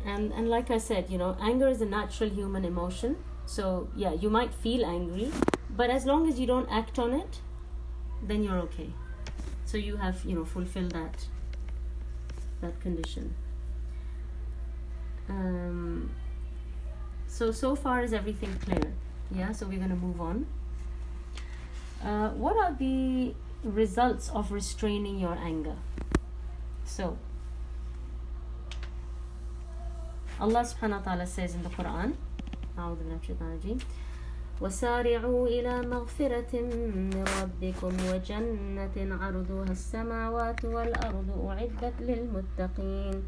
And like I said, anger is a natural human emotion. So yeah, you might feel angry, but as long as you don't act on it, then you're okay. So you have fulfilled that condition. So far is everything clear? Yeah, so we're going to move on. What are the results of restraining your anger? So Allah subhanahu wa ta'ala says in the Quran, أعوذ بالله من الشيطان الرجيم وسارعوا إلى مغفرة من ربكم وجنة عرضها السماوات والأرض أعدت للمتقين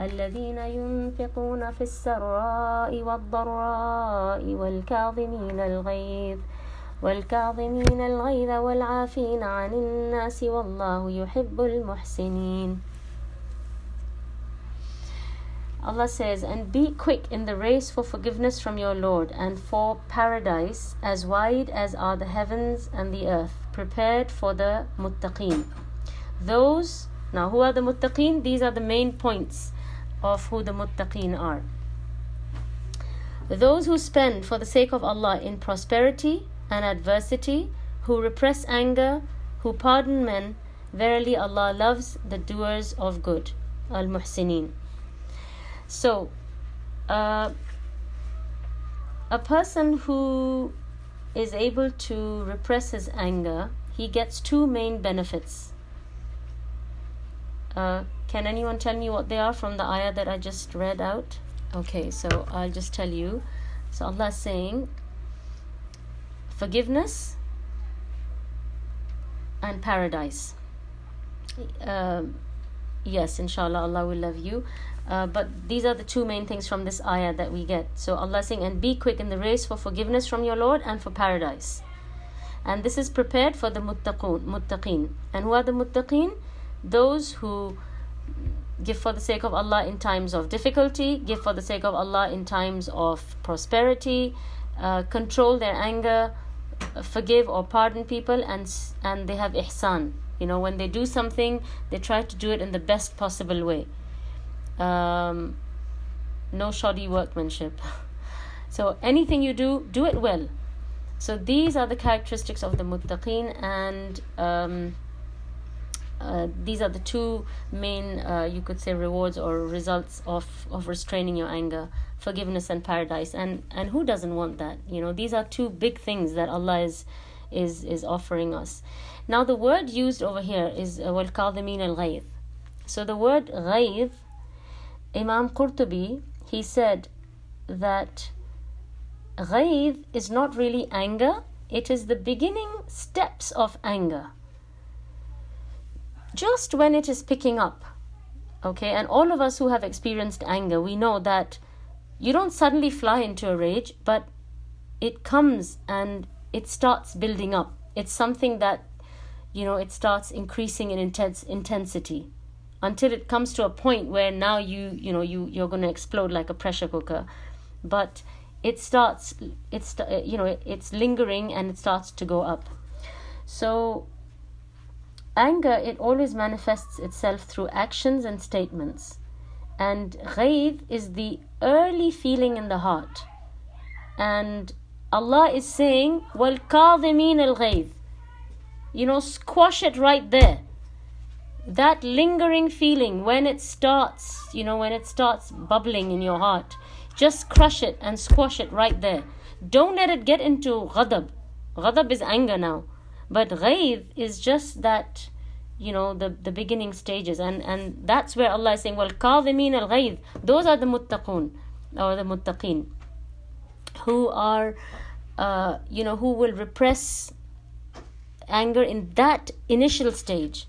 الذين ينفقون في السراء والضراء والكاظمين الغيظ والعافين عن الناس والله يحب المحسنين. Allah says, and be quick in the race for forgiveness from your Lord and for paradise as wide as are the heavens and the earth, prepared for the muttaqeen. Those, now who are the muttaqeen? These are the main points of who the muttaqeen are. Those who spend for the sake of Allah in prosperity and adversity, who repress anger, who pardon men, verily Allah loves the doers of good, al-muhsineen. So, a person who is able to repress his anger, he gets two main benefits. Can anyone tell me what they are from the ayah that I just read out? Okay, so I'll just tell you. So Allah is saying forgiveness and paradise. Yes, inshallah, Allah will love you. But these are the two main things from this ayah that we get. So Allah is saying, and be quick in the race for forgiveness from your Lord and for paradise. And this is prepared for the muttaqeen. And who are the muttaqeen? Those who give for the sake of Allah in times of difficulty, give for the sake of Allah in times of prosperity, control their anger, forgive or pardon people, and they have ihsan. You know, when they do something, they try to do it in the best possible way. No shoddy workmanship. So anything you do, do it well. So these are the characteristics of the muttaqeen, and these are the two main, you could say, rewards or results of restraining your anger: forgiveness and paradise. And who doesn't want that? You know, these are two big things that Allah is offering us. Now the word used over here is وَالْكَاظِمِينَ الْغَيْظِ. So the word غَيْظ, Imam Qurtubi, he said that غَيْظ is not really anger, it is the beginning steps of anger. Just when it is picking up. Okay, and all of us who have experienced anger, we know that you don't suddenly fly into a rage, but it comes and it starts building up. It's something that, you know, it starts increasing in intensity until it comes to a point where now you're going to explode like a pressure cooker. But it's lingering and it starts to go up. So anger, it always manifests itself through actions and statements. And ghayth is the early feeling in the heart. And Allah is saying, وَالْكَاظِمِينَ الْغَيْظِ. You know, squash it right there. That lingering feeling, when it starts bubbling in your heart, just crush it and squash it right there. Don't let it get into ghadab. Ghadab is anger now. But ghayth is just that, you know, the beginning stages. And that's where Allah is saying, وَالْكَاظِمِينَ الْغَيْظِ. Those are the muttaqun, or the muttaqeen, who are, who will repress anger in that initial stage.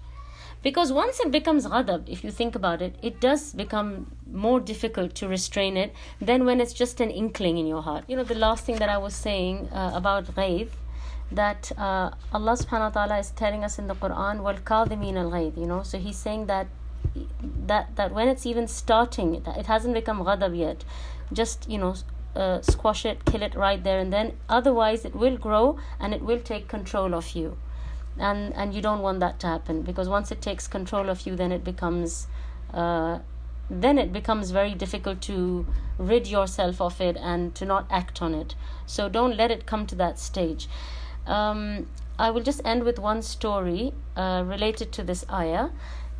Because once it becomes ghadab, if you think about it, it does become more difficult to restrain it than when it's just an inkling in your heart. You know, the last thing that I was saying about ghayth, that Allah subhanahu wa ta'ala is telling us in the Quran, وَالْكَاظِمِينَ الْغَيْظِ. You know, so he's saying that when it's even starting, it hasn't become ghadab yet, just, you know, squash it, kill it right there and then. Otherwise it will grow and it will take control of you. And you don't want that to happen, because once it takes control of you, then it becomes very difficult to rid yourself of it and to not act on it. So don't let it come to that stage. I will just end with one story related to this ayah,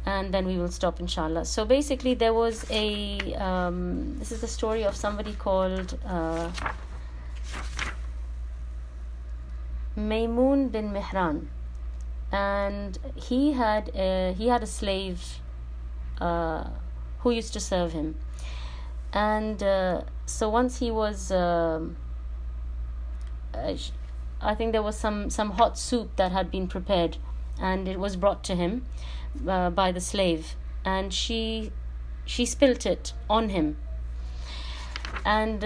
and then we will stop, inshallah. So basically there was this is the story of somebody called Maymun bin Mihran. And he had a slave who used to serve him. And so once he was, I think there was some hot soup that had been prepared, and it was brought to him by the slave, and she spilt it on him. And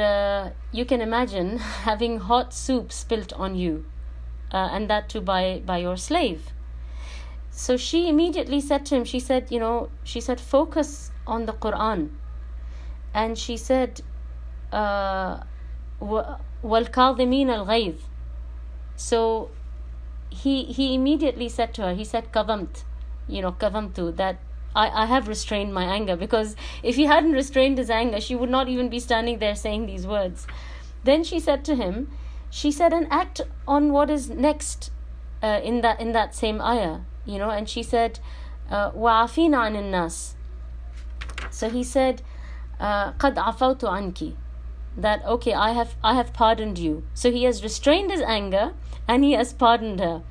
you can imagine having hot soup spilt on you. And that too by your slave. So she immediately said to him, she said, focus on the Quran. and she said, وَالْكَاظِمِينَ الْغَيْظِ. So he immediately said to her, he said, كَظَمْت, كَظَمْتُ, that I have restrained my anger. Because if he hadn't restrained his anger, she would not even be standing there saying these words. Then she said to him, she said, and act on what is next in that same ayah, and she said, وَعَافِينَ عَنِ النَّاسِ. So he said, قَدْ عَفَوْتُ عَنْكِ, that okay, I have pardoned you. So he has restrained his anger and he has pardoned her.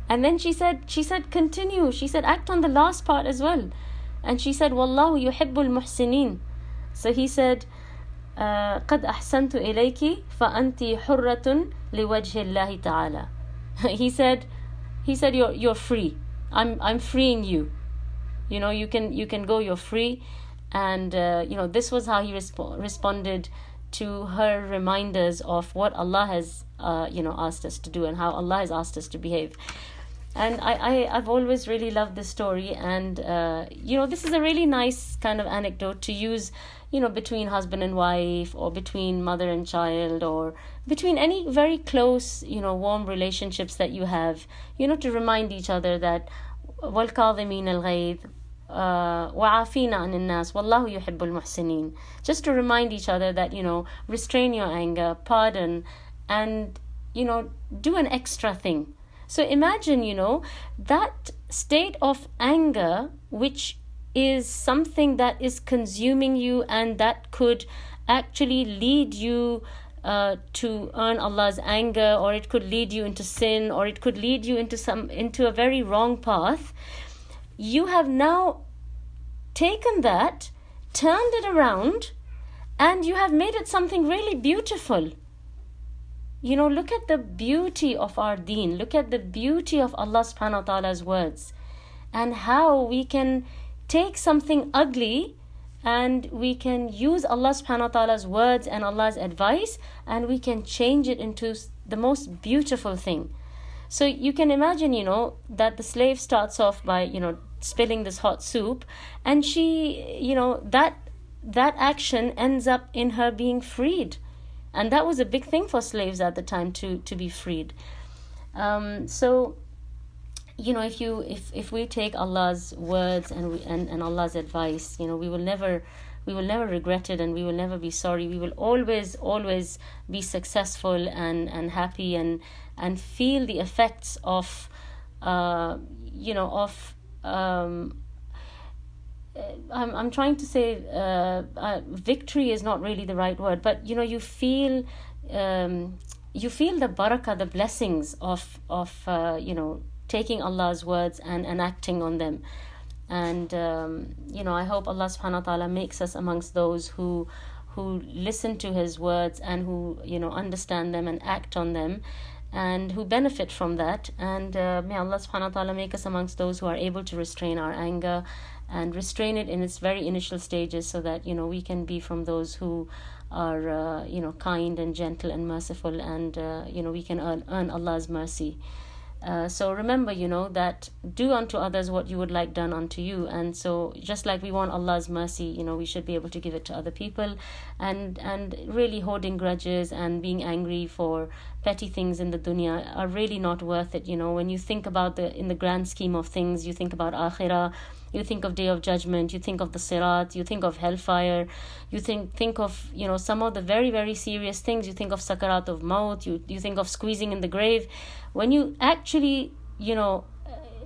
And then she said, continue. She said, act on the last part as well. And she said, Wallahu yuhibbul muhsinin. So he said, قَدْ أَحْسَنْتُ إِلَيْكِ فَأَنْتِ حُرَّةٌ لِوَجْهِ اللَّهِ تَعَالَى. He said, you're free. I'm freeing you. You can go, you're free. And this was how he responded to her reminders of what Allah has asked us to do and how Allah has asked us to behave. And I've always really loved this story, and this is a really nice kind of anecdote to use between husband and wife, or between mother and child, or between any very close warm relationships that you have, to remind each other that وَالْكَاظِمِينَ الْغَيْظِ وَعَافِينَ عَنِ النَّاسِ وَاللَّهُ يُحِبُّ الْمُحْسِنِينَ. Just to remind each other that restrain your anger, pardon, and do an extra thing. So imagine that state of anger, which is something that is consuming you and that could actually lead you to earn Allah's anger, or it could lead you into sin, or it could lead you into a very wrong path. You have now taken that, turned it around, and you have made it something really beautiful. Look at the beauty of our deen. Look at the beauty of Allah subhanahu wa ta'ala's words, and how we can take something ugly and we can use Allah subhanahu wa ta'ala's words and Allah's advice, and we can change it into the most beautiful thing. So you can imagine, that the slave starts off by, spilling this hot soup, and she, that action ends up in her being freed. And that was a big thing for slaves at the time, to be freed. So, if we take Allah's words and Allah's advice, we will never regret it, and we will never be sorry. We will always be successful and happy and feel the effects of I'm trying to say victory is not really the right word, but you feel the barakah, the blessings of taking Allah's words and acting on them. And I hope Allah subhanahu wa ta'ala makes us amongst those who listen to his words and who understand them and act on them, and who benefit from that. And may Allah subhanahu wa ta'ala make us amongst those who are able to restrain our anger and restrain it in its very initial stages, so that we can be from those who are kind and gentle and merciful, and we can earn Allah's mercy. So remember, that do unto others what you would like done unto you. And so just like we want Allah's mercy, we should be able to give it to other people. And really holding grudges and being angry for petty things in the dunya are really not worth it. When you think about in the grand scheme of things, you think about akhirah, you think of Day of Judgment, you think of the Sirat, you think of hellfire, you think of some of the very, very serious things. You think of Sakarat of Maut, you think of squeezing in the grave. When you actually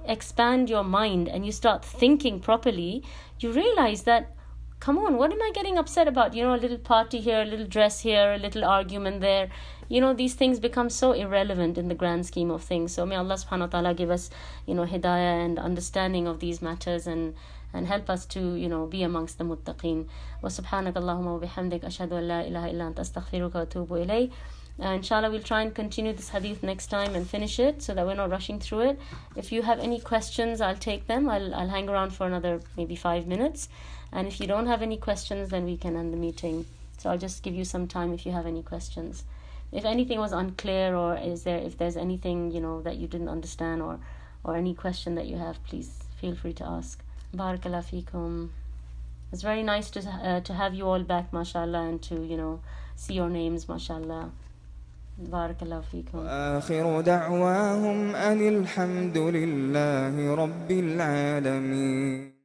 expand your mind and you start thinking properly, you realize that, come on, what am I getting upset about? A little party here, a little dress here, a little argument there. These things become so irrelevant in the grand scheme of things. So may Allah subhanahu wa ta'ala give us, hidayah and understanding of these matters, and help us to, be amongst the muttaqeen. Wa subhanaka Allahumma wa bihamdik, ashhadu an la ilaha illa anta, astaghfiruka wa atubu ilayk. Inshallah, we'll try and continue this hadith next time and finish it, so that we're not rushing through it. If you have any questions, I'll take them. I'll hang around for another maybe 5 minutes. And if you don't have any questions, then we can end the meeting. So I'll just give you some time if you have any questions. If anything was unclear, or if there's anything that you didn't understand, or any question that you have, please feel free to ask. Barakallahu feekum. It's very nice to have you all back, mashallah, and to see your names, mashallah. Barakallahu feekum. وآخر دعواهم أن الحمد لله رب العالمين.